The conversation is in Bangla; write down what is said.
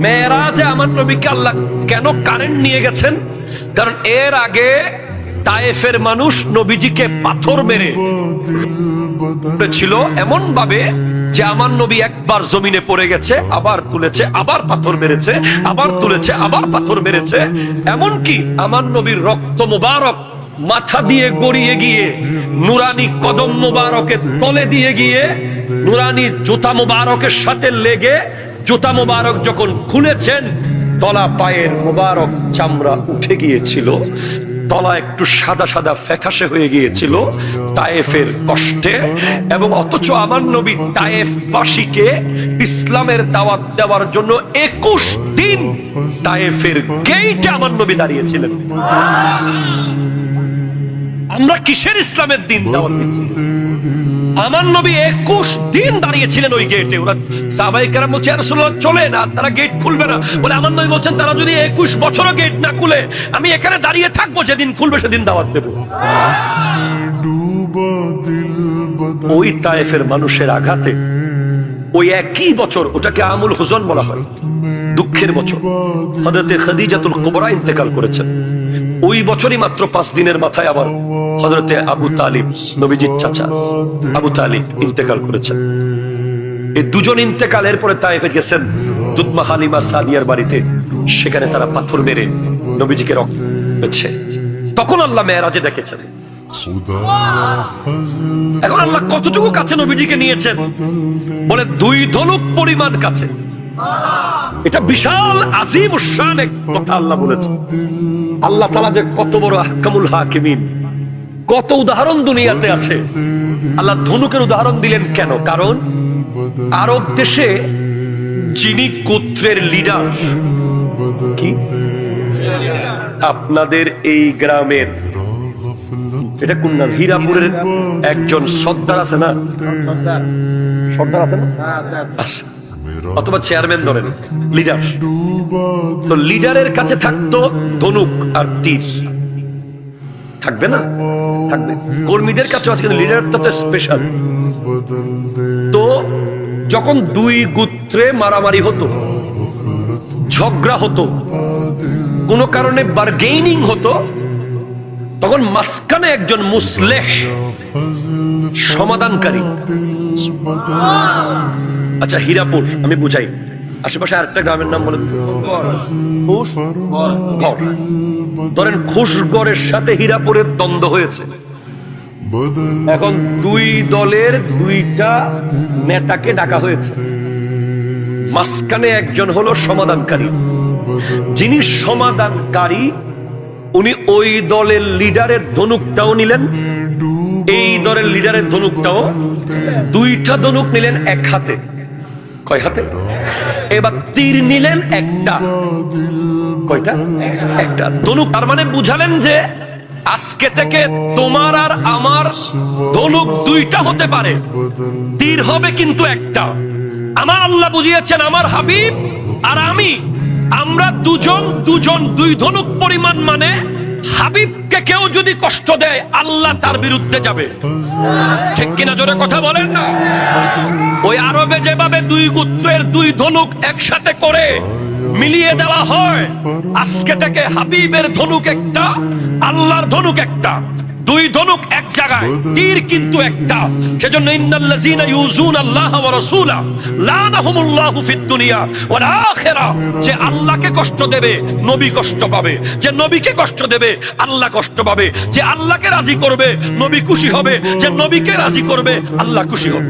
মেরাজে আমার নবীকে আল্লাহ কেন কারেন্ট নিয়ে গেছেন? কারণ এর আগে তায়েফের মানুষ নবীজিকে পাথর মেরে ছিল এমন ভাবে যে আমার নবী একবার জমিনে পড়ে গেছে, আবার তুলেছে, আবার পাথর মেরেছে, আবার তুলেছে, আবার পাথর মেরেছে। এমনকি আমার নবীর রক্ত মুবারক মাথা দিয়ে গড়িয়ে গিয়ে নুরানি কদম মুবারকের তলে দিয়ে গিয়ে নুরানি জুতা মুবারকের সাথে লেগে জুতা মুবারক যখন খুলেছেন, তলা পায়ের মুবারক চামড়া উঠে গিয়েছিল, তলা একটু সাদা সাদা ফ্যাকাশে হয়ে গিয়েছিল তায়েফের কষ্টে। এবং অথচ আমার নবী তায়েফবাসীকে ইসলামের দাওয়াত দেওয়ার জন্য 21 দিন তায়েফের গেইটে আমার নবী দাঁড়িয়েছিলেন। আমরা কিসের ইসলামের দিন দাওয়াত দিচ্ছি? আমার নবী 21 দিন দাঁড়িয়েছিলেন ওই গেটে। ওরা সাহাবায়ে কেরাম বলছে, ইয়া রাসূলুল্লাহ চলেন, আর তারা গেট খুলবে না। বলে আমার নবী বলছেন, তারা যদি 21 বছরও গেট না খুলে, আমি এখানে দাঁড়িয়ে থাকবো, যেদিন খুলবে সেদিন দাওয়াত দেব। ওই তায়েফের মানুষের আঘাতে ওই একই বছর, ওটাকে আমুল হুজন বলা হয়, দুঃখের বছর, হযরত খাদিজাতুল কুবরা ইন্তেকাল করেছেন। ওই বছরই মাত্র 5 দিনের মাথায় আবার হযরতে আবু তালিব, নবীজির চাচা আবু তালিব ইন্তেকাল করেছেন। এই দুজন ইন্তেকালের পরে তায়েফে গেছেন দুতমা হালিমা সাদিয়ার বাড়িতে, সেখানে তারা পাথর মেরে নবীজিকে রক্ত দিয়েছে। তখন আল্লাহ মেরাজে ডেকেছেন। এখন আল্লাহ কতটুকু কাছে নবীজিকে নিয়েছেন? বলে 2 ধনুক পরিমাণ কাছে। এটা বিশাল আজিম শান এক কথা আল্লাহ বলেছেন। আল্লাহ তাআলা যে কত বড় আহকামুল হাকিমিন, কত উদাহরণ দুনিয়াতে আছে। আল্লাহ ধনুকের উদাহরণ দিলেন কেন? কারণ আরব দেশে যিনি গোত্রের লিডার, কি আপনাদের এই গ্রামের, এটা কোন নাম, হীরাপুরের একজন সর্দার আছে না? সর্দার আছে না? আছে। অথবা চেয়ারম্যান ধরেন, লিডার। তো লিডারের কাছে থাকতো ধনুক আর তীর, থাকবে না? থাকবে। কর্মীদের কাছে আছে, কিন্তু লিডারটা তো স্পেশাল। তো যখন 2 গোত্রে মারামারি হতো, ঝগড়া হতো, কোন কারণে বার্গেনিং হতো, তখন মাঝখানে একজন মুসলেহ, সমাধানকারী। আচ্ছা, হীরাপুর আমি বুঝাই, আশেপাশে আরেকটা গ্রামের নাম বলেন। ধরেন খুশগড়ের সাথে হীরাপুরের দ্বন্দ্ব হয়েছে। এখন 2 দলের 2টা নেতাকে ডাকা হয়েছে, মাঝখানে একজন হলো সমাধানকারী। যিনি সমাধানকারী, উনি ওই দলের লিডারের ধনুকটাও নিলেন, এই দলের লিডারের ধনুকটাও, 2টা ধনুক নিলেন এক হাতে। কয় হাতে? এবার তীর নিলেন একটা। কয়টা? একটা ধনুক। তার মানে বুঝালেন যে আজকে থেকে তোমার আর আমার ধনুক 2টা হতে পারে, তীর হবে কিন্তু একটা। আমার আল্লাহ বুঝিয়েছেন, আমার হাবিব আর আমি, আমরা দুজন 2 ধনুক পরিমাণ। মানে হাবিবকে কেউ যদি কষ্ট দেয়, আল্লাহ তার বিরুদ্ধে যাবে। ঠিক কিনা? জোরে কথা বলেন না। ওই আরবে যেভাবে 2 গোত্রের 2 ধনুক একসাথে করে মিলিয়ে দেওয়া হয়, আজকে থেকে হাবিবের ধনুক একটা, আল্লাহর ধনুক একটা, 2 ধনুক এক জায়গায়, তীর কিন্তু একটা। সেজন্য ইন্নাল্লাযীনা ইউযুনা আল্লাহ ওয়া রাসূলা লানাহুমুল্লাহু ফিদ দুনিয়া ওয়াল আখিরা। যে আল্লাহকে কষ্ট দেবে, নবী কষ্ট পাবে। যে নবীকে কষ্ট দেবে, আল্লাহ কষ্ট পাবে। যে আল্লাহকে রাজি করবে, নবী খুশি হবে। যে নবীকে রাজি করবে, আল্লাহ খুশি হবে।